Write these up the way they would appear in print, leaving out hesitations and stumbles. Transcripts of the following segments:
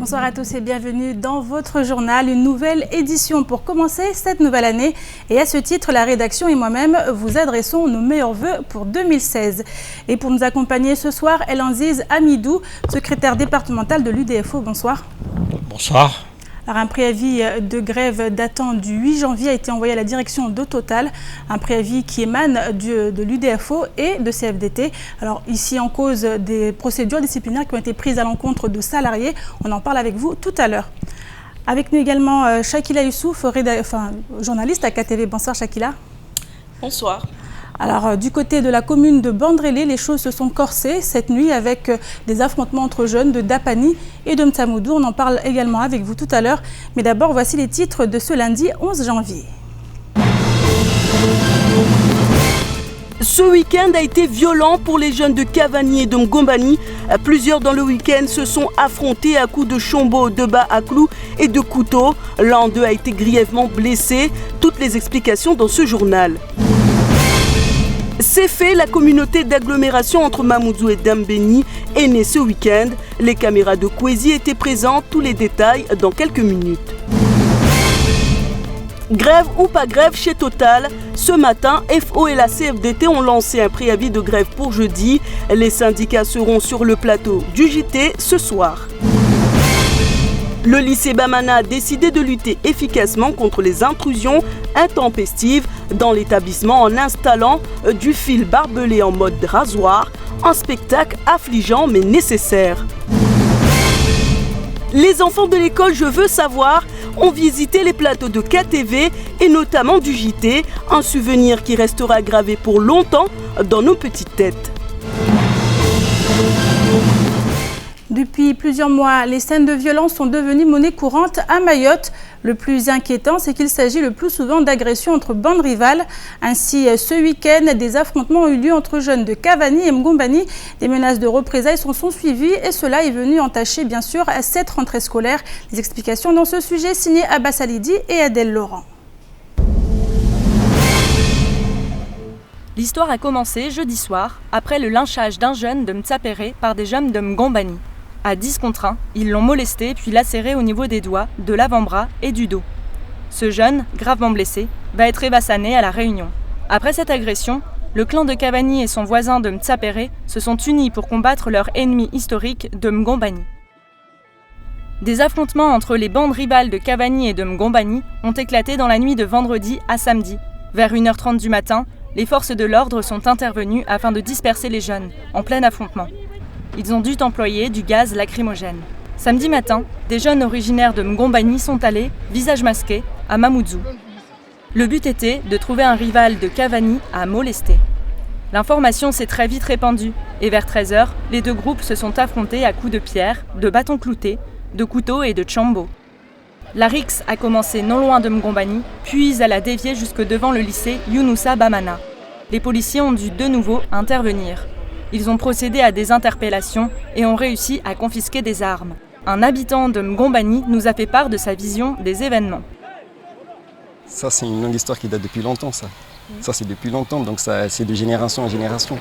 Bonsoir à tous et bienvenue dans votre journal, une nouvelle édition pour commencer cette nouvelle année. Et à ce titre, la rédaction et moi-même vous adressons nos meilleurs vœux pour 2016. Et pour nous accompagner ce soir, El Aziz Hamidou, secrétaire départemental de l'UDFO. Bonsoir. Bonsoir. Alors, un préavis de grève datant du 8 janvier a été envoyé à la direction de Total, un préavis qui émane de l'UDFO et de CFDT. Alors ici en cause des procédures disciplinaires qui ont été prises à l'encontre de salariés. On en parle avec vous tout à l'heure. Avec nous également Shakila Youssouf, journaliste à KTV. Bonsoir Shakila. Bonsoir. Alors, du côté de la commune de Bandrélé, les choses se sont corsées cette nuit avec des affrontements entre jeunes de Dapani et de Mtsamoudou. On en parle également avec vous tout à l'heure. Mais d'abord, voici les titres de ce lundi 11 janvier. Ce week-end a été violent pour les jeunes de Cavani et de Mgombani. Plusieurs dans le week-end se sont affrontés à coups de chombo, de bas à clous et de couteaux. L'un d'eux a été grièvement blessé. Toutes les explications dans ce journal. C'est fait, la communauté d'agglomération entre Mamoudzou et Dambéni est née ce week-end. Les caméras de Kwezi étaient présentes, tous les détails dans quelques minutes. Grève ou pas grève chez Total, ce matin, FO et la CFDT ont lancé un préavis de grève pour jeudi. Les syndicats seront sur le plateau du JT ce soir. Le lycée Bamana a décidé de lutter efficacement contre les intrusions intempestives dans l'établissement en installant du fil barbelé en mode rasoir, un spectacle affligeant mais nécessaire. Les enfants de l'école Je veux savoir ont visité les plateaux de KTV et notamment du JT, un souvenir qui restera gravé pour longtemps dans nos petites têtes. Depuis plusieurs mois, les scènes de violence sont devenues monnaie courante à Mayotte. Le plus inquiétant, c'est qu'il s'agit le plus souvent d'agressions entre bandes rivales. Ainsi, ce week-end, des affrontements ont eu lieu entre jeunes de Cavani et Mgombani. Des menaces de représailles sont suivies et cela est venu entacher, bien sûr, cette rentrée scolaire. Les explications dans ce sujet signées Abbas Alidi et Adèle Laurent. L'histoire a commencé jeudi soir, après le lynchage d'un jeune de Mtsapéré par des jeunes de Mgombani. À 10 contre 1, ils l'ont molesté puis lacéré au niveau des doigts, de l'avant-bras et du dos. Ce jeune, gravement blessé, va être évassané à La Réunion. Après cette agression, le clan de Cavani et son voisin de Mtsapéré se sont unis pour combattre leur ennemi historique de Mgombani. Des affrontements entre les bandes rivales de Cavani et de Mgombani ont éclaté dans la nuit de vendredi à samedi. Vers 1h30 du matin, les forces de l'ordre sont intervenues afin de disperser les jeunes, en plein affrontement. Ils ont dû employer du gaz lacrymogène. Samedi matin, des jeunes originaires de Mgombani sont allés, visage masqué, à Mamoudzou. Le but était de trouver un rival de Cavani à molester. L'information s'est très vite répandue et vers 13h, les deux groupes se sont affrontés à coups de pierre, de bâtons cloutés, de couteaux et de tchambo. La rixe a commencé non loin de Mgombani, puis elle a dévié jusque devant le lycée Younoussa Bamana. Les policiers ont dû de nouveau intervenir. Ils ont procédé à des interpellations et ont réussi à confisquer des armes. Un habitant de Mgombani nous a fait part de sa vision des événements. Ça, c'est une longue histoire qui date depuis longtemps, ça. Ça, c'est depuis longtemps, donc ça, c'est de génération en génération.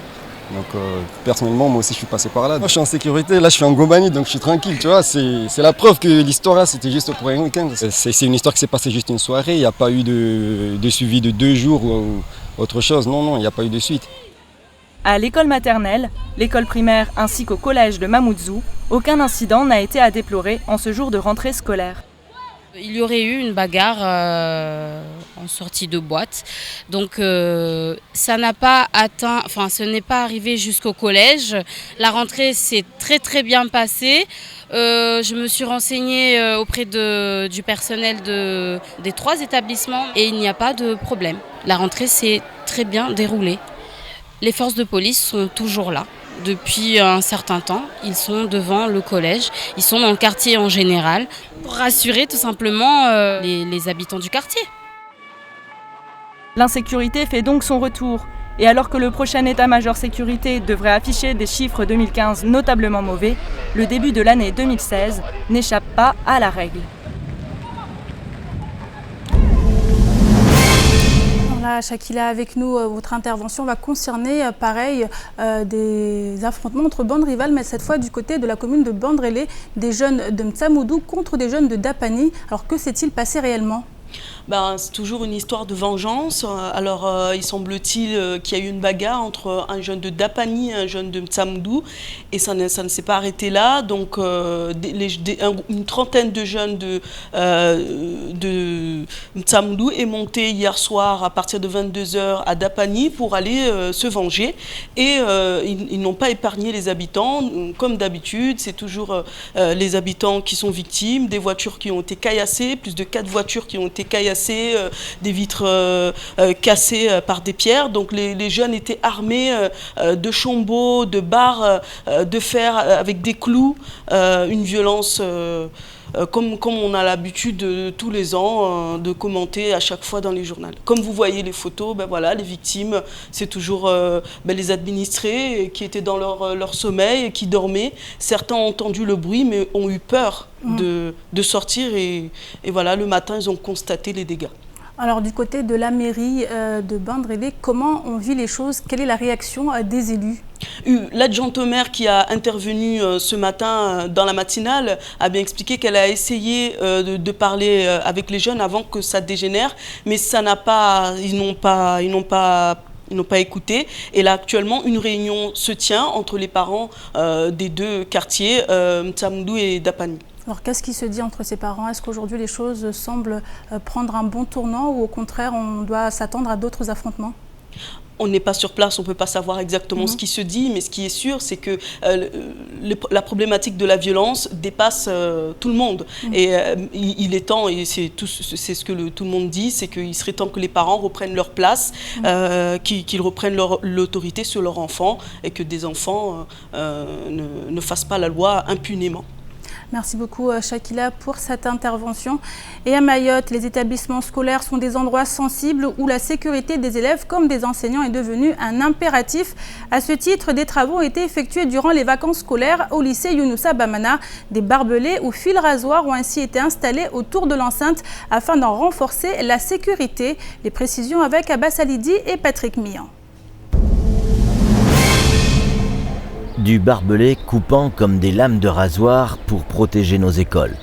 Donc personnellement, moi aussi, je suis passé par là. Moi, je suis en sécurité, là, je suis en Mgombani, donc je suis tranquille, tu vois. C'est la preuve que l'histoire, là, c'était juste pour un week-end. C'est une histoire qui s'est passée juste une soirée, il n'y a pas eu de suivi de 2 jours ou autre chose. Non, il n'y a pas eu de suite. À l'école maternelle, l'école primaire ainsi qu'au collège de Mamoudzou, aucun incident n'a été à déplorer en ce jour de rentrée scolaire. Il y aurait eu une bagarre en sortie de boîte. Donc ça n'a pas atteint, ce n'est pas arrivé jusqu'au collège. La rentrée s'est très très bien passée. Je me suis renseignée auprès du personnel des 3 établissements et il n'y a pas de problème. La rentrée s'est très bien déroulée. Les forces de police sont toujours là. Depuis un certain temps, ils sont devant le collège, ils sont dans le quartier en général, pour rassurer tout simplement les habitants du quartier. L'insécurité fait donc son retour, et alors que le prochain état-major sécurité devrait afficher des chiffres 2015 notablement mauvais, le début de l'année 2016 n'échappe pas à la règle. restera, Shakila, avec nous. Votre intervention va concerner, des affrontements entre bandes rivales, mais cette fois du côté de la commune de Bandrélé, des jeunes de Mtsamoudou contre des jeunes de Dapani. Alors que s'est-il passé réellement ? C'est toujours une histoire de vengeance. Alors, il semble-t-il qu'il y a eu une bagarre entre un jeune de Dapani et un jeune de Mtsamoudou. Et ça ne s'est pas arrêté là. Donc, une trentaine de jeunes de Mtsamoudou est montée hier soir à partir de 22h à Dapani pour aller se venger. Et ils n'ont pas épargné les habitants. Comme d'habitude, c'est toujours les habitants qui sont victimes, des voitures qui ont été caillassées, plus de 4 voitures qui ont été caillassées, des vitres cassées par des pierres. Donc les jeunes étaient armés de chombeaux, de barres de fer avec des clous, une violence comme on a l'habitude tous les ans de commenter à chaque fois dans les journaux. Comme vous voyez les photos, les victimes, c'est toujours les administrés qui étaient dans leur sommeil et qui dormaient. Certains ont entendu le bruit mais ont eu peur de sortir et voilà, le matin ils ont constaté les dégâts. Alors du côté de la mairie de Bandrélé, comment on vit les choses? Quelle est la réaction des élus? L'adjointe au maire qui a intervenu ce matin dans la matinale a bien expliqué qu'elle a essayé de parler avec les jeunes avant que ça dégénère, mais ça n'a pas, ils n'ont pas écouté. Et là, actuellement, une réunion se tient entre les parents des deux quartiers, Mtsamoudou et Dapani. Alors, qu'est-ce qui se dit entre ces parents? Est-ce qu'aujourd'hui, les choses semblent prendre un bon tournant ou au contraire, on doit s'attendre à d'autres affrontements? On n'est pas sur place, on ne peut pas savoir exactement ce qui se dit, mais ce qui est sûr, c'est que la problématique de la violence dépasse tout le monde. Et il est temps, et c'est ce que tout le monde dit, c'est qu'il serait temps que les parents reprennent leur place, qu'ils reprennent l'autorité sur leurs enfants, et que des enfants ne fassent pas la loi impunément. Merci beaucoup Shakila pour cette intervention. Et à Mayotte, les établissements scolaires sont des endroits sensibles où la sécurité des élèves comme des enseignants est devenue un impératif. À ce titre, des travaux ont été effectués durant les vacances scolaires au lycée Younoussa Bamana. Des barbelés ou fils rasoirs ont ainsi été installés autour de l'enceinte afin d'en renforcer la sécurité. Les précisions avec Abbas Alidi et Patrick Mian. Du barbelé coupant comme des lames de rasoir pour protéger nos écoles.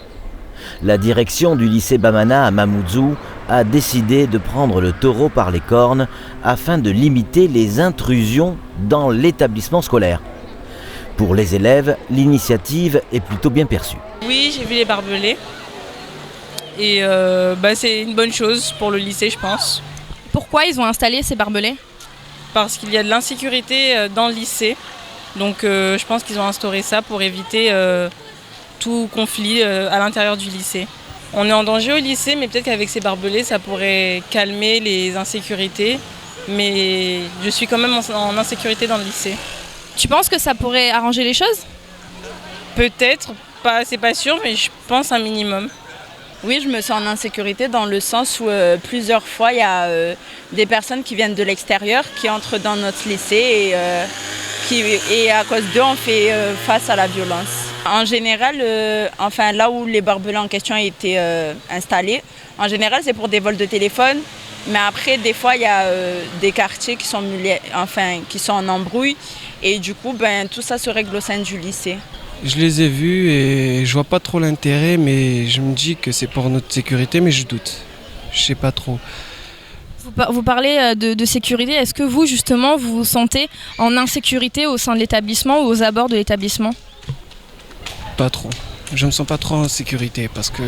La direction du lycée Bamana à Mamoudzou a décidé de prendre le taureau par les cornes afin de limiter les intrusions dans l'établissement scolaire. Pour les élèves, l'initiative est plutôt bien perçue. Oui, j'ai vu les barbelés et c'est une bonne chose pour le lycée, je pense. Pourquoi ils ont installé ces barbelés? Parce qu'il y a de l'insécurité dans le lycée. Donc je pense qu'ils ont instauré ça pour éviter tout conflit à l'intérieur du lycée. On est en danger au lycée, mais peut-être qu'avec ces barbelés, ça pourrait calmer les insécurités. Mais je suis quand même en insécurité dans le lycée. Tu penses que ça pourrait arranger les choses? Peut-être, c'est pas sûr, mais je pense un minimum. Oui, je me sens en insécurité dans le sens où plusieurs fois, il y a des personnes qui viennent de l'extérieur, qui entrent dans notre lycée et à cause d'eux, on fait face à la violence. En général, là où les barbelés en question ont été installés, en général, c'est pour des vols de téléphone. Mais après, des fois, il y a des quartiers qui sont en embrouille. Et du coup, tout ça se règle au sein du lycée. Je les ai vus et je vois pas trop l'intérêt, mais je me dis que c'est pour notre sécurité, mais je doute. Je sais pas trop. Vous parlez de sécurité. Est-ce que vous, justement, vous vous sentez en insécurité au sein de l'établissement ou aux abords de l'établissement? Pas trop. Je me sens pas trop en sécurité parce que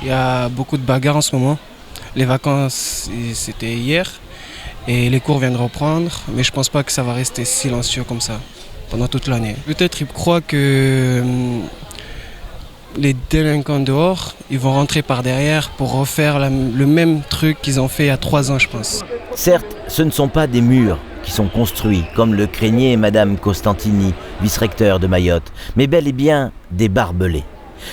y a beaucoup de bagarres en ce moment. Les vacances, c'était hier et les cours viennent de reprendre, mais je pense pas que ça va rester silencieux comme ça pendant toute l'année. Peut-être ils croient que les délinquants dehors, ils vont rentrer par derrière pour refaire le même truc qu'ils ont fait il y a 3 ans, je pense. Certes, ce ne sont pas des murs qui sont construits, comme le craignait Madame Costantini, vice-recteur de Mayotte, mais bel et bien des barbelés.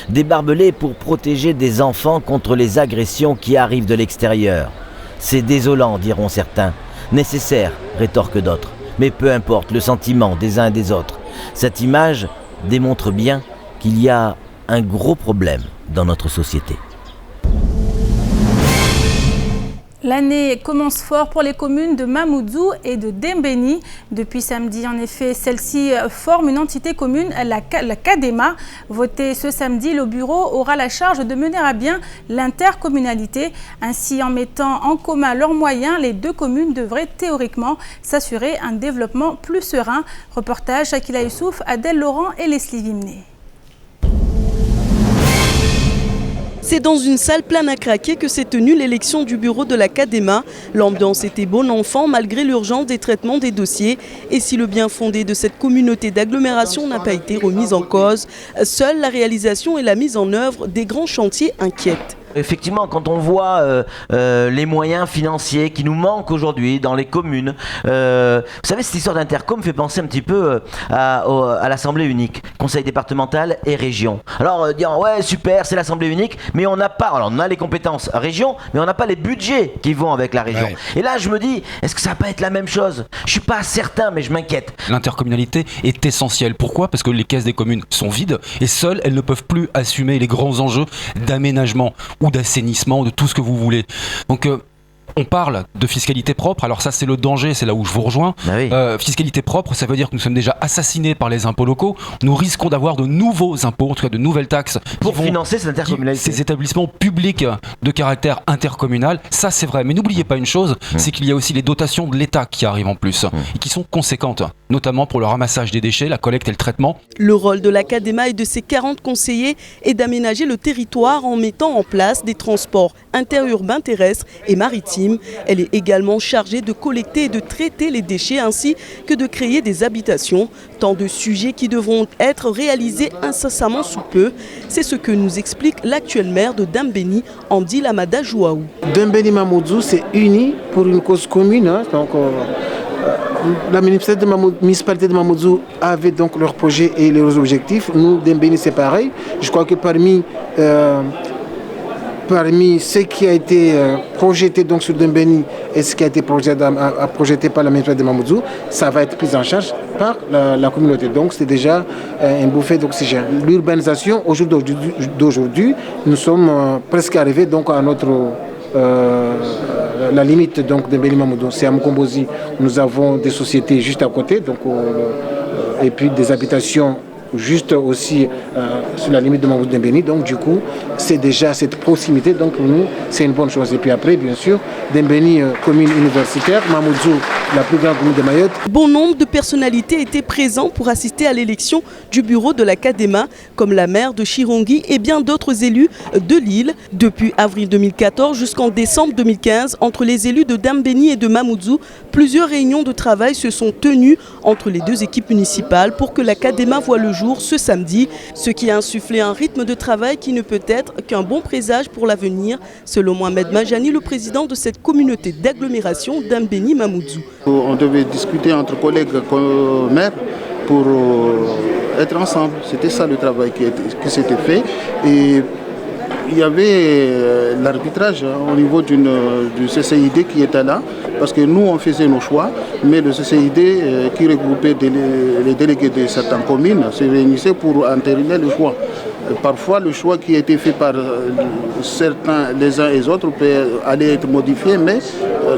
Des barbelés pour protéger des enfants contre les agressions qui arrivent de l'extérieur. C'est désolant, diront certains. Nécessaire, rétorquent d'autres. Mais peu importe le sentiment des uns et des autres. Cette image démontre bien qu'il y a un gros problème dans notre société. L'année commence fort pour les communes de Mamoudzou et de Dembéni. Depuis samedi, en effet, celle-ci forme une entité commune, la CADEMA. Voté ce samedi, le bureau aura la charge de mener à bien l'intercommunalité. Ainsi, en mettant en commun leurs moyens, les deux communes devraient théoriquement s'assurer un développement plus serein. Reportage Akila Youssouf, Adèle Laurent et Leslie Vimné. C'est dans une salle pleine à craquer que s'est tenue l'élection du bureau de la CADEMA. L'ambiance était bon enfant malgré l'urgence des traitements des dossiers. Et si le bien fondé de cette communauté d'agglomération n'a pas été remise en cause, seule la réalisation et la mise en œuvre des grands chantiers inquiètent. Effectivement, quand on voit les moyens financiers qui nous manquent aujourd'hui dans les communes, vous savez, cette histoire d'intercom fait penser un petit peu à l'Assemblée unique, conseil départemental et région. Alors, dire ouais, super, c'est l'Assemblée unique, mais on n'a pas, alors on a les compétences région, mais on n'a pas les budgets qui vont avec la région. Ouais. Et là, je me dis, est-ce que ça va pas être la même chose? Je suis pas certain, mais je m'inquiète. L'intercommunalité est essentielle. Pourquoi? Parce que les caisses des communes sont vides et seules, elles ne peuvent plus assumer les grands enjeux d'aménagement ou d'assainissement, de tout ce que vous voulez. Donc on parle de fiscalité propre, alors ça c'est le danger, c'est là où je vous rejoins. Ah oui. Fiscalité propre, ça veut dire que nous sommes déjà assassinés par les impôts locaux, nous risquons d'avoir de nouveaux impôts, en tout cas de nouvelles taxes pour financer cette intercommunalité. Ces établissements publics de caractère intercommunal, ça c'est vrai, mais n'oubliez pas une chose, c'est qu'il y a aussi les dotations de l'État qui arrivent en plus, et qui sont conséquentes, notamment pour le ramassage des déchets, la collecte et le traitement. Le rôle de la CADEMA et de ses 40 conseillers est d'aménager le territoire en mettant en place des transports interurbains, terrestres et maritimes. Elle est également chargée de collecter et de traiter les déchets ainsi que de créer des habitations. Tant de sujets qui devront être réalisés incessamment sous peu. C'est ce que nous explique l'actuel maire de Dembéni, Andil Amada Jouaou. Dembéni Mamoudzou s'est uni pour une cause commune. Donc, la municipalité de Mamoudzou avait donc leurs projets et leurs objectifs. Nous, Dembéni, c'est pareil. Je crois que parmi ce qui a été projeté donc sur Dembéni et ce qui a été projeté par la municipalité de Mamoudzou, ça va être pris en charge par la communauté. Donc c'est déjà un bouffée d'oxygène. L'urbanisation, au jour d'aujourd'hui, nous sommes presque arrivés donc à notre la limite donc de Dembéni Mamoudzou. C'est à Mkombozi, nous avons des sociétés juste à côté, donc, et puis des habitations juste aussi sur la limite de Mamoudzou Dembéni. Donc du coup, c'est déjà cette proximité, donc pour nous, c'est une bonne chose. Et puis après, bien sûr, Dembéni, commune universitaire, Mamoudzou, la plus grande commune de Mayotte. Bon nombre de personnalités étaient présents pour assister à l'élection du bureau de la CADEMA, comme la maire de Chirongi et bien d'autres élus de l'île. Depuis avril 2014 jusqu'en décembre 2015, entre les élus de Dembéni et de Mamoudzou, plusieurs réunions de travail se sont tenues entre les deux équipes municipales pour que la CADEMA voie le jour ce samedi, ce qui a insufflé un rythme de travail qui ne peut être qu'un bon présage pour l'avenir, selon Mohamed Majani, le président de cette communauté d'agglomération Dembéni Mamoudzou. On devait discuter entre collègues maires pour être ensemble. C'était ça le travail qui s'était fait. Et il y avait l'arbitrage au niveau du CCID qui était là, parce que nous on faisait nos choix, mais le CCID qui regroupait les délégués de certaines communes se réunissait pour entériner le choix. Parfois le choix qui a été fait par certains, les uns et les autres, peut aller être modifié, mais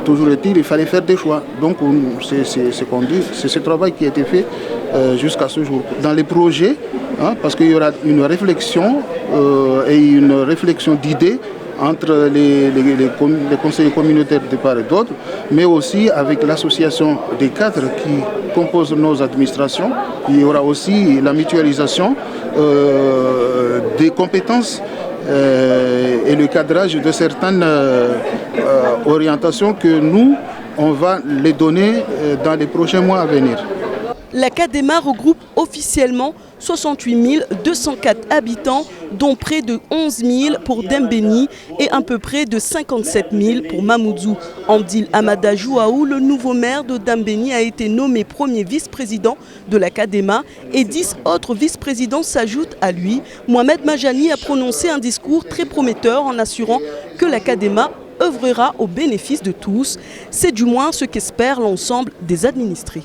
toujours est-il, il fallait faire des choix. Donc c'est ce qu'on dit, c'est ce travail qui a été fait jusqu'à ce jour. Dans les projets, parce qu'il y aura une réflexion et une réflexion d'idées entre les conseillers communautaires de part et d'autre, mais aussi avec l'association des cadres qui composent nos administrations. Il y aura aussi la mutualisation des compétences et le cadrage de certaines orientations que nous, on va les donner dans les prochains mois à venir. La CADEMA regroupe officiellement 68 204 habitants, dont près de 11 000 pour Dembéni et un peu près de 57 000 pour Mamoudzou. Andil Amada Jouaou, le nouveau maire de Dembéni, a été nommé premier vice-président de la CADEMA et 10 autres vice-présidents s'ajoutent à lui. Mohamed Majani a prononcé un discours très prometteur en assurant que la CADEMA œuvrera au bénéfice de tous. C'est du moins ce qu'espère l'ensemble des administrés.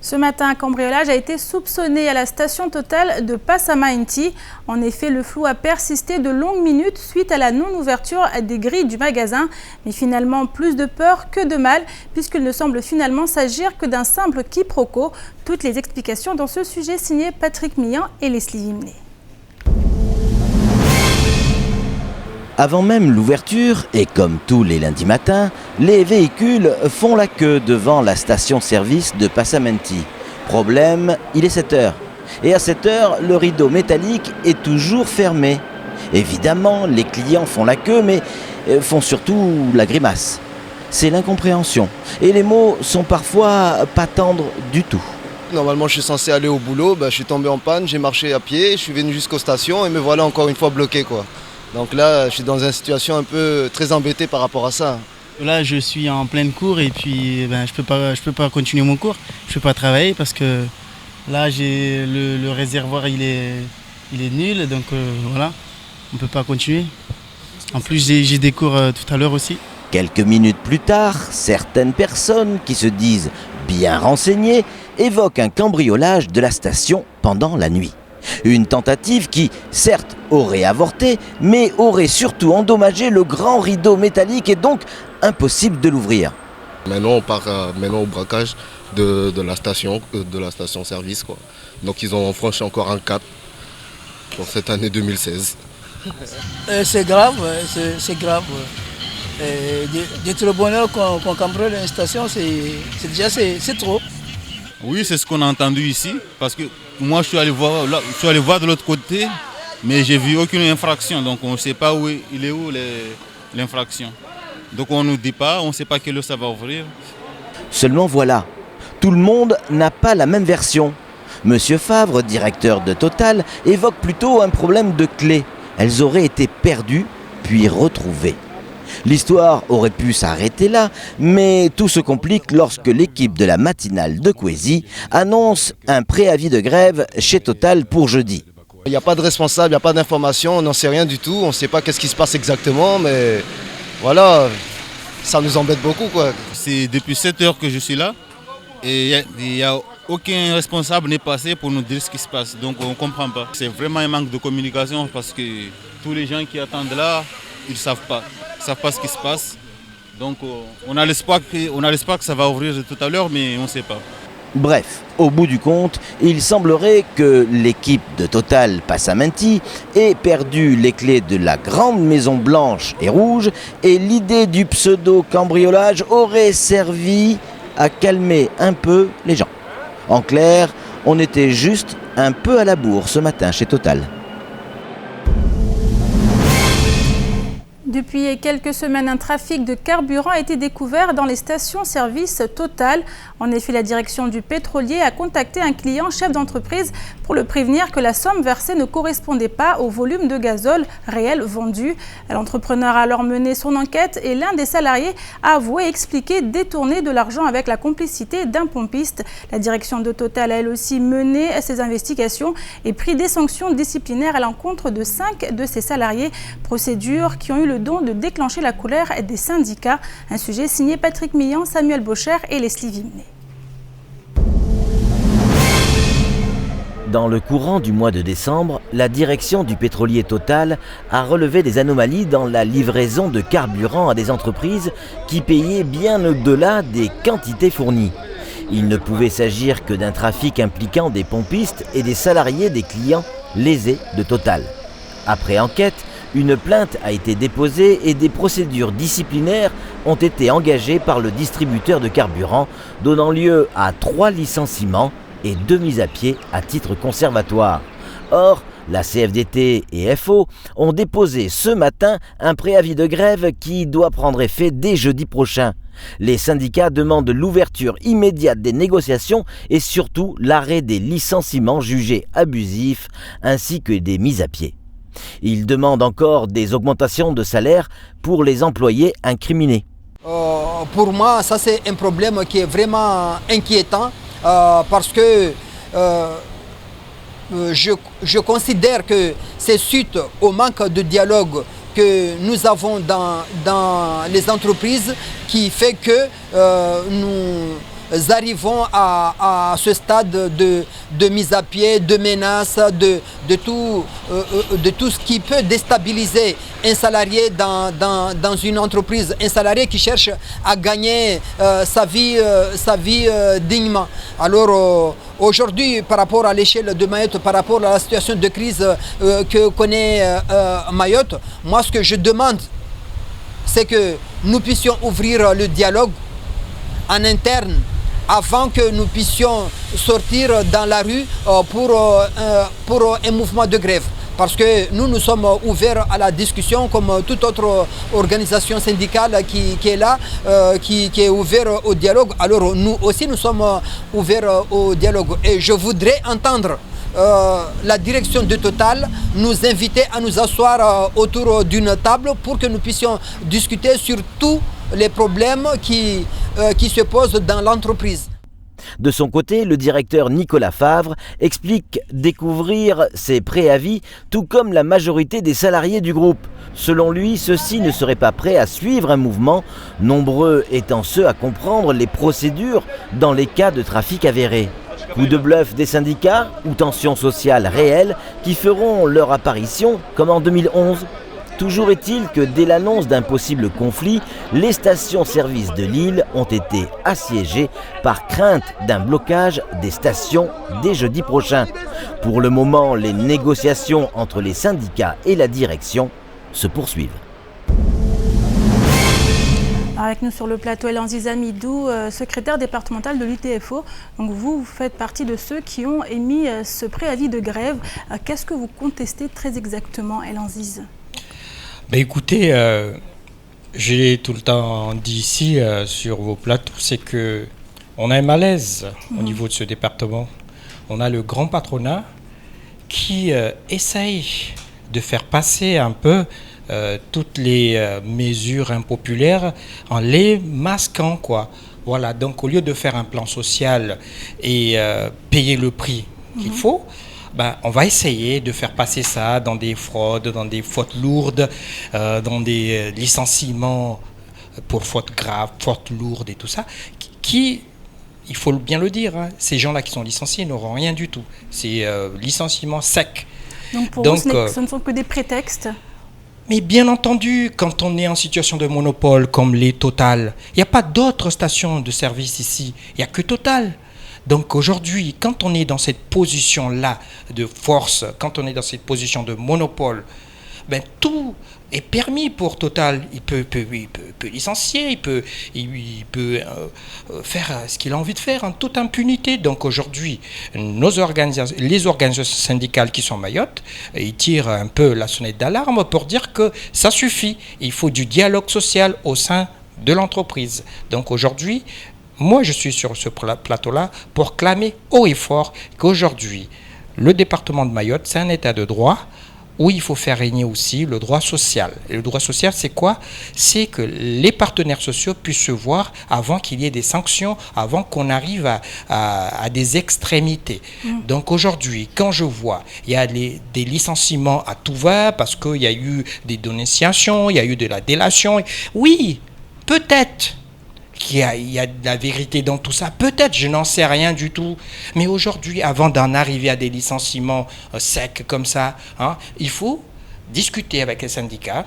Ce matin, un cambriolage a été soupçonné à la station Total de Passamainti. En effet, le flou a persisté de longues minutes suite à la non-ouverture des grilles du magasin. Mais finalement, plus de peur que de mal, puisqu'il ne semble finalement s'agir que d'un simple quiproquo. Toutes les explications dans ce sujet signé Patrick Millan et Leslie Vimné. Avant même l'ouverture, et comme tous les lundis matins, les véhicules font la queue devant la station-service de Passamainti. Problème, il est 7 h. Et à 7 h, le rideau métallique est toujours fermé. Évidemment, les clients font la queue, mais font surtout la grimace. C'est l'incompréhension. Et les mots sont parfois pas tendres du tout. Normalement, je suis censé aller au boulot, je suis tombé en panne, j'ai marché à pied, je suis venu jusqu'aux stations et me voilà encore une fois bloqué, quoi. Donc là, je suis dans une situation un peu très embêtée par rapport à ça. Là, je suis en pleine cour et puis je peux pas continuer mon cours. Je peux pas travailler parce que là, j'ai le réservoir, il est nul, donc voilà, on peut pas continuer. En plus, j'ai des cours tout à l'heure aussi. Quelques minutes plus tard, certaines personnes qui se disent bien renseignées évoquent un cambriolage de la station pendant la nuit. Une tentative qui, certes, aurait avorté, mais aurait surtout endommagé le grand rideau métallique et donc impossible de l'ouvrir. Maintenant, on part au braquage de la station-service, quoi. Donc ils ont franchi encore un cap pour cette année 2016. C'est grave, c'est grave. D'être le bonheur qu'on cambriole une station, c'est trop. Oui, c'est ce qu'on a entendu ici, parce que moi je suis allé voir de l'autre côté, mais j'ai vu aucune infraction, donc on ne sait pas où l'infraction. Donc on ne nous dit pas, on ne sait pas quelle heure ça va ouvrir. Seulement voilà, tout le monde n'a pas la même version. Monsieur Favre, directeur de Total, évoque plutôt un problème de clés. Elles auraient été perdues, puis retrouvées. L'histoire aurait pu s'arrêter là, mais tout se complique lorsque l'équipe de la matinale de Kwezi annonce un préavis de grève chez Total pour jeudi. Il n'y a pas de responsable, il n'y a pas d'information, on n'en sait rien du tout, on ne sait pas qu'est-ce qui se passe exactement, mais voilà, ça nous embête beaucoup, quoi. C'est depuis 7 heures que je suis là et il n'y a aucun responsable n'est passé pour nous dire ce qui se passe, donc on ne comprend pas. C'est vraiment un manque de communication parce que tous les gens qui attendent là, ils ne savent pas ce qui se passe. Donc on a l'espoir que ça va ouvrir tout à l'heure, mais on ne sait pas. Bref, au bout du compte, il semblerait que l'équipe de Total Passamainti ait perdu les clés de la grande maison blanche et rouge et l'idée du pseudo-cambriolage aurait servi à calmer un peu les gens. En clair, on était juste un peu à la bourre ce matin chez Total. Depuis quelques semaines, un trafic de carburant a été découvert dans les stations-service Total. En effet, la direction du pétrolier a contacté un client chef d'entreprise pour le prévenir que la somme versée ne correspondait pas au volume de gazole réel vendu. L'entrepreneur a alors mené son enquête et l'un des salariés a avoué expliquer détourner de l'argent avec la complicité d'un pompiste. La direction de Total a elle aussi mené ses investigations et pris des sanctions disciplinaires à l'encontre de 5 de ses salariés. Procédures qui ont eu le don de déclencher la colère des syndicats. Un sujet signé Patrick Millan, Samuel Bocher et Leslie Vimné. Dans le courant du mois de décembre, la direction du pétrolier Total a relevé des anomalies dans la livraison de carburant à des entreprises qui payaient bien au-delà des quantités fournies. Il ne pouvait s'agir que d'un trafic impliquant des pompistes et des salariés des clients lésés de Total. Après enquête, une plainte a été déposée et des procédures disciplinaires ont été engagées par le distributeur de carburant, donnant lieu à 3 licenciements et 2 mises à pied à titre conservatoire. Or, la CFDT et FO ont déposé ce matin un préavis de grève qui doit prendre effet dès jeudi prochain. Les syndicats demandent l'ouverture immédiate des négociations et surtout l'arrêt des licenciements jugés abusifs ainsi que des mises à pied. Ils demandent encore des augmentations de salaire pour les employés incriminés. Pour moi, ça c'est un problème qui est vraiment inquiétant parce que je considère que c'est suite au manque de dialogue que nous avons dans les entreprises qui fait que arrivons à ce stade de mise à pied, de menaces, de tout ce qui peut déstabiliser un salarié dans une entreprise, un salarié qui cherche à gagner sa vie dignement. Alors aujourd'hui, par rapport à l'échelle de Mayotte, par rapport à la situation de crise que connaît Mayotte, moi ce que je demande, c'est que nous puissions ouvrir le dialogue en interne avant que nous puissions sortir dans la rue pour un mouvement de grève. Parce que nous sommes ouverts à la discussion comme toute autre organisation syndicale qui est là, qui est ouverte au dialogue. Alors nous aussi nous sommes ouverts au dialogue. Et je voudrais entendre la direction de Total nous inviter à nous asseoir autour d'une table pour que nous puissions discuter sur tous les problèmes qui se posent dans l'entreprise. De son côté, le directeur Nicolas Favre explique découvrir ses préavis, tout comme la majorité des salariés du groupe. Selon lui, ceux-ci ne seraient pas prêts à suivre un mouvement, nombreux étant ceux à comprendre les procédures dans les cas de trafic avéré. Coup de bluff des syndicats ou tensions sociales réelles qui feront leur apparition comme en 2011. Toujours est-il que dès l'annonce d'un possible conflit, les stations-service de Lille ont été assiégées par crainte d'un blocage des stations dès jeudi prochain. Pour le moment, les négociations entre les syndicats et la direction se poursuivent. Avec nous sur le plateau, Elanziz Amidou, secrétaire départemental de l'UTFO. Donc vous faites partie de ceux qui ont émis ce préavis de grève. Qu'est-ce que vous contestez très exactement, Elanziz ? Écoutez, j'ai tout le temps dit ici sur vos plateaux, c'est qu'on a un malaise au niveau de ce département. On a le grand patronat qui essaye de faire passer un peu toutes les mesures impopulaires en les masquant, quoi. Voilà, donc au lieu de faire un plan social et payer le prix qu'il faut, on va essayer de faire passer ça dans des fraudes, dans des fautes lourdes, dans des licenciements pour fautes graves, fautes lourdes et tout ça, qui il faut bien le dire, hein, ces gens-là qui sont licenciés n'auront rien du tout. C'est licenciement sec. Donc pour vous, ce ne sont que des prétextes ? Mais bien entendu, quand on est en situation de monopole comme les Total, il n'y a pas d'autres stations de service ici, il n'y a que Total. Donc aujourd'hui, quand on est dans cette position-là de force, quand on est dans cette position de monopole, tout est permis pour Total. Il peut licencier, il peut faire ce qu'il a envie de faire en toute impunité. Donc aujourd'hui, les organisations syndicales qui sont à Mayotte, ils tirent un peu la sonnette d'alarme pour dire que ça suffit. Il faut du dialogue social au sein de l'entreprise. Donc aujourd'hui, moi je suis sur ce plateau-là pour clamer haut et fort qu'aujourd'hui, le département de Mayotte, c'est un état de droit où il faut faire régner aussi le droit social. Et le droit social, c'est quoi? C'est que les partenaires sociaux puissent se voir avant qu'il y ait des sanctions, avant qu'on arrive à des extrémités. Donc aujourd'hui, quand je vois, il y a des licenciements à tout va, parce qu'il y a eu des dénonciations, il y a eu de la délation. Oui, peut-être qu'il y a de la vérité dans tout ça. Peut-être, je n'en sais rien du tout. Mais aujourd'hui, avant d'en arriver à des licenciements secs comme ça, il faut discuter avec les syndicats,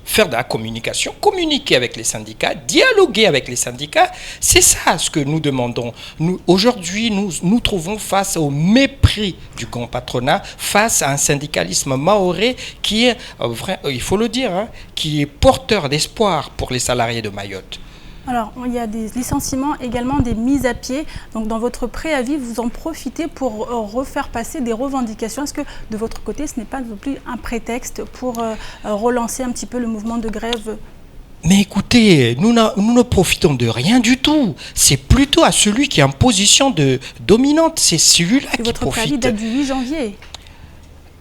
faire de la communication, communiquer avec les syndicats, dialoguer avec les syndicats. C'est ça ce que nous demandons. Aujourd'hui, nous trouvons face au mépris du grand patronat, face à un syndicalisme mahorais qui est, il faut le dire, qui est porteur d'espoir pour les salariés de Mayotte. Alors, il y a des licenciements, également des mises à pied. Donc, dans votre préavis, vous en profitez pour refaire passer des revendications. Est-ce que, de votre côté, ce n'est pas non plus un prétexte pour relancer un petit peu le mouvement de grève ? Mais écoutez, nous ne profitons de rien du tout. C'est plutôt à celui qui est en position dominante. C'est celui-là qui profite. Votre préavis date du 8 janvier.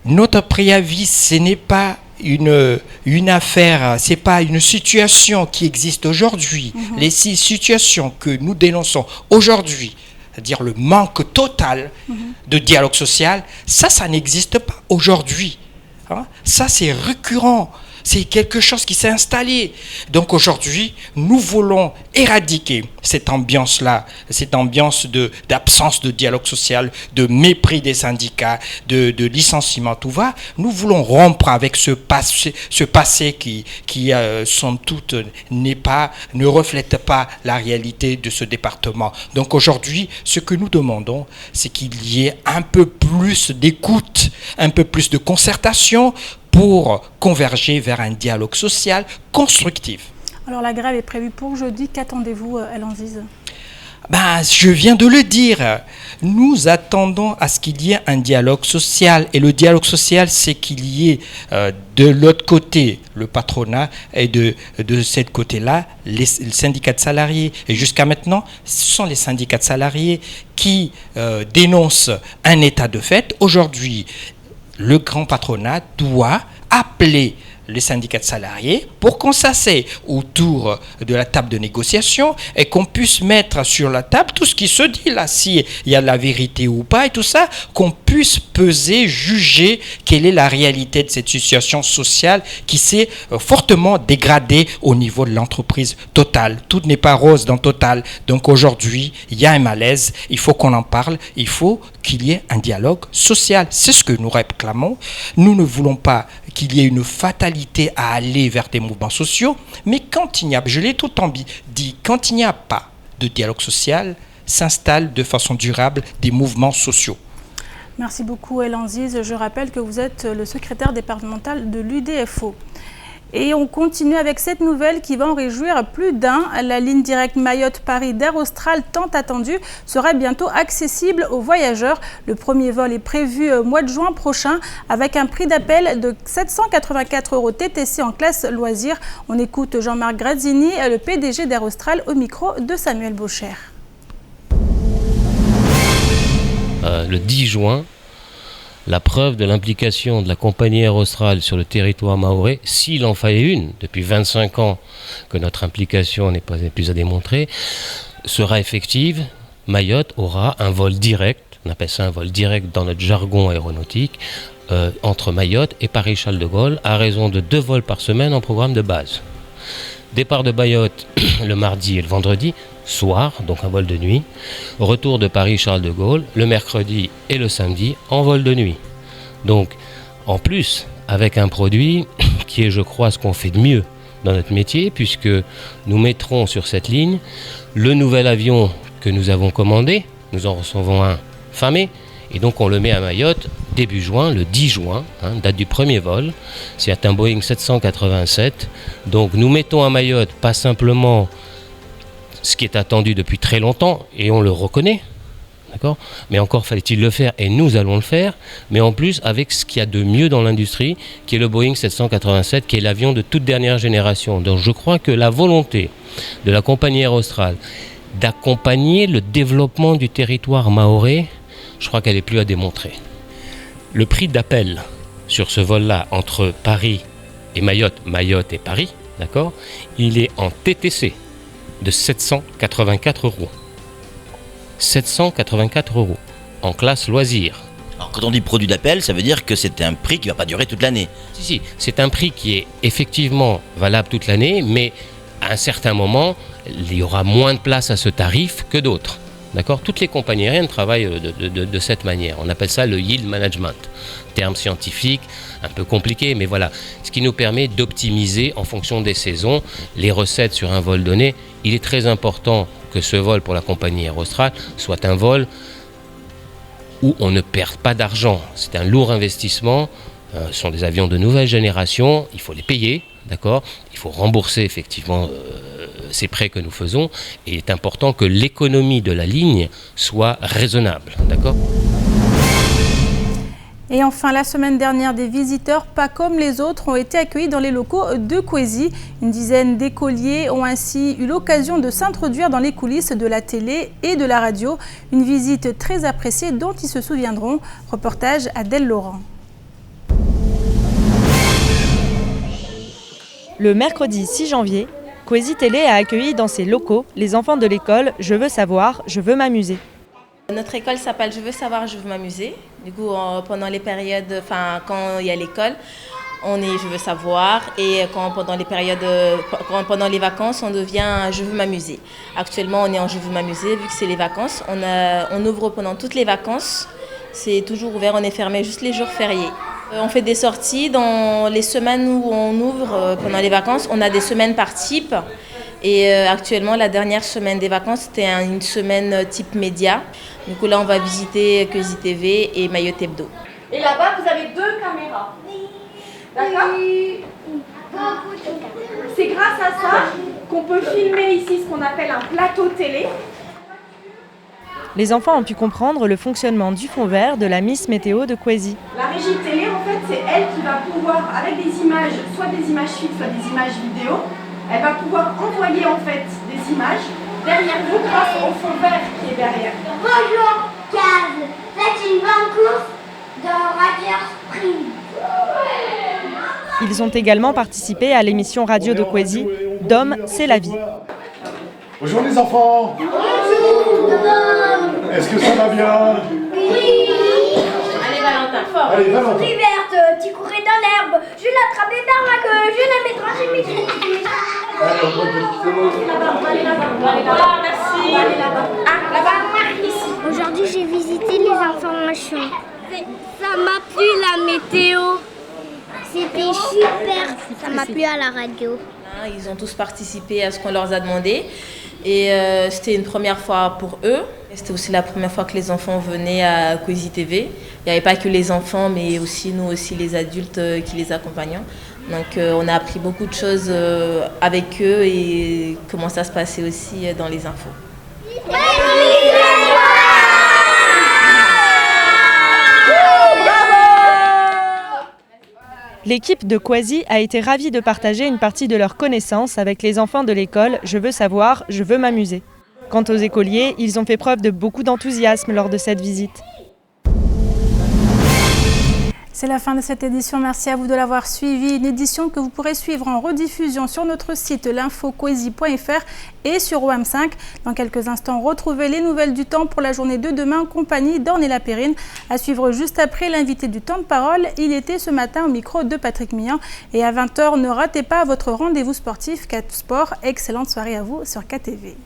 Notre préavis, ce n'est pas une affaire, c'est pas une situation qui existe aujourd'hui. Les 6 situations que nous dénonçons aujourd'hui, c'est-à-dire le manque total de dialogue social, ça n'existe pas aujourd'hui. Ça, c'est récurrent. C'est quelque chose qui s'est installé. Donc aujourd'hui, nous voulons éradiquer cette ambiance-là, cette ambiance d'absence de dialogue social, de mépris des syndicats, de licenciement, tout va. Nous voulons rompre avec ce passé qui somme toute, ne reflète pas la réalité de ce département. Donc aujourd'hui, ce que nous demandons, c'est qu'il y ait un peu plus d'écoute, un peu plus de concertation pour converger vers un dialogue social constructif. Alors la grève est prévue pour jeudi. Qu'attendez-vous, El Aziz ? Je viens de le dire. Nous attendons à ce qu'il y ait un dialogue social. Et le dialogue social, c'est qu'il y ait de l'autre côté le patronat et de cet côté-là les syndicats de salariés. Et jusqu'à maintenant, ce sont les syndicats de salariés qui dénoncent un état de fait. Aujourd'hui, le grand patronat doit appeler les syndicats de salariés pour qu'on s'asseye autour de la table de négociation et qu'on puisse mettre sur la table tout ce qui se dit là, s'il y a la vérité ou pas et tout ça, qu'on puisse peser, juger quelle est la réalité de cette situation sociale qui s'est fortement dégradée au niveau de l'entreprise Total. Tout n'est pas rose dans Total. Donc aujourd'hui, il y a un malaise, il faut qu'on en parle, il faut qu'il y ait un dialogue social. C'est ce que nous réclamons. Nous ne voulons pas qu'il y ait une fatalité à aller vers des mouvements sociaux, mais quand il n'y a, je l'ai tout le temps dit, quand il n'y a pas de dialogue social, s'installent de façon durable des mouvements sociaux. Merci beaucoup, El Aziz. Je rappelle que vous êtes le secrétaire départemental de l'UDFO. Et on continue avec cette nouvelle qui va en réjouir plus d'un. La ligne directe Mayotte-Paris d'Air Austral, tant attendue, sera bientôt accessible aux voyageurs. Le premier vol est prévu au mois de juin prochain avec un prix d'appel de 784 € TTC en classe loisirs. On écoute Jean-Marc Grazzini, le PDG d'Air Austral, au micro de Samuel Baucher. Le 10 juin, la preuve de l'implication de la compagnie Air Austral sur le territoire mahorais, s'il en fallait une, depuis 25 ans que notre implication n'est plus à démontrer, sera effective. Mayotte aura un vol direct, on appelle ça un vol direct dans notre jargon aéronautique, entre Mayotte et Paris-Charles de Gaulle, à raison de 2 vols par semaine en programme de base. Départ de Mayotte le mardi et le vendredi soir, donc un vol de nuit. Retour de Paris-Charles de Gaulle le mercredi et le samedi en vol de nuit. Donc, en plus, avec un produit qui est, je crois, ce qu'on fait de mieux dans notre métier, puisque nous mettrons sur cette ligne le nouvel avion que nous avons commandé. Nous en recevons un fin mai. Et donc on le met à Mayotte début juin, le 10 juin, date du premier vol. C'est un Boeing 787. Donc nous mettons à Mayotte pas simplement ce qui est attendu depuis très longtemps, et on le reconnaît, d'accord ? Mais encore fallait-il le faire, et nous allons le faire, mais en plus avec ce qu'il y a de mieux dans l'industrie, qui est le Boeing 787, qui est l'avion de toute dernière génération. Donc je crois que la volonté de la compagnie Air Austral d'accompagner le développement du territoire mahorais, je crois qu'elle n'est plus à démontrer. Le prix d'appel sur ce vol-là entre Paris et Mayotte et Paris, d'accord, il est en TTC de 784 €. 784 € en classe loisir. Alors quand on dit produit d'appel, ça veut dire que c'est un prix qui ne va pas durer toute l'année. Si, c'est un prix qui est effectivement valable toute l'année, mais à un certain moment, il y aura moins de place à ce tarif que d'autres. D'accord ? Toutes les compagnies aériennes travaillent de cette manière. On appelle ça le yield management. Terme scientifique, un peu compliqué, mais voilà. Ce qui nous permet d'optimiser en fonction des saisons les recettes sur un vol donné. Il est très important que ce vol pour la compagnie Air Austral soit un vol où on ne perd pas d'argent. C'est un lourd investissement. Ce sont des avions de nouvelle génération. Il faut les payer, d'accord ? Il faut rembourser effectivement ces prêts que nous faisons, et il est important que l'économie de la ligne soit raisonnable, d'accord ? Et enfin, la semaine dernière, des visiteurs pas comme les autres ont été accueillis dans les locaux de Kwezi. Une dizaine d'écoliers ont ainsi eu l'occasion de s'introduire dans les coulisses de la télé et de la radio. Une visite très appréciée dont ils se souviendront. Reportage Adèle Laurent. Le mercredi 6 janvier, Kwezi Télé a accueilli dans ses locaux les enfants de l'école « Je veux savoir, je veux m'amuser ». Notre école s'appelle « Je veux savoir, je veux m'amuser ». Du coup, pendant les périodes, quand il y a l'école, on est Je veux savoir, et pendant les vacances, on devient Je veux m'amuser. Actuellement, on est en Je veux m'amuser vu que c'est les vacances. On ouvre pendant toutes les vacances. C'est toujours ouvert, on est fermé juste les jours fériés. On fait des sorties dans les semaines où on ouvre pendant les vacances. On a des semaines par type. Et actuellement, la dernière semaine des vacances, c'était une semaine type média. Du coup, là, on va visiter Quasi TV et Mayotte Hebdo. Et là-bas, vous avez 2 caméras. D'accord ? C'est grâce à ça qu'on peut filmer ici ce qu'on appelle un plateau télé. Les enfants ont pu comprendre le fonctionnement du fond vert de la Miss Météo de Quasi. La régie télé, en fait, c'est elle qui va pouvoir, avec des images, soit des images fixes, soit des images vidéo, elle va pouvoir envoyer en fait des images derrière vous grâce au fond vert qui est derrière. Bonjour, Caz. Faites une bonne course dans Radio Spring. Ils ont également participé à l'émission radio de Quasi, Dom, c'est la vie. Bonjour les enfants. Bonjour. Est-ce que ça va bien? Oui. Allez Valentin, fort. Allez Valentin. Verte, tu courais dans l'herbe, je l'attrapais par la queue, je la mets trancher mes pieds. Allez là-bas, merci. Allez là-bas. Ah, là-bas, ici. Aujourd'hui, j'ai visité les informations. Ça m'a plu la météo. C'était super. Ça m'a plu à la radio. Ils ont tous participé à ce qu'on leur a demandé. Et c'était une première fois pour eux. C'était aussi la première fois que les enfants venaient à Quasi TV. Il n'y avait pas que les enfants, mais aussi nous aussi les adultes qui les accompagnons. Donc on a appris beaucoup de choses avec eux et comment ça se passait aussi dans les infos. L'équipe de Quasi a été ravie de partager une partie de leurs connaissances avec les enfants de l'école Je veux savoir, je veux m'amuser. Quant aux écoliers, ils ont fait preuve de beaucoup d'enthousiasme lors de cette visite. C'est la fin de cette édition. Merci à vous de l'avoir suivi. Une édition que vous pourrez suivre en rediffusion sur notre site l'infoquasi.fr et sur OM5. Dans quelques instants, retrouvez les nouvelles du temps pour la journée de demain en compagnie d'Ornella Perrine. À suivre juste après l'invité du temps de parole. Il était ce matin au micro de Patrick Millan. Et à 20h, ne ratez pas votre rendez-vous sportif 4 Sport. Excellente soirée à vous sur KTV.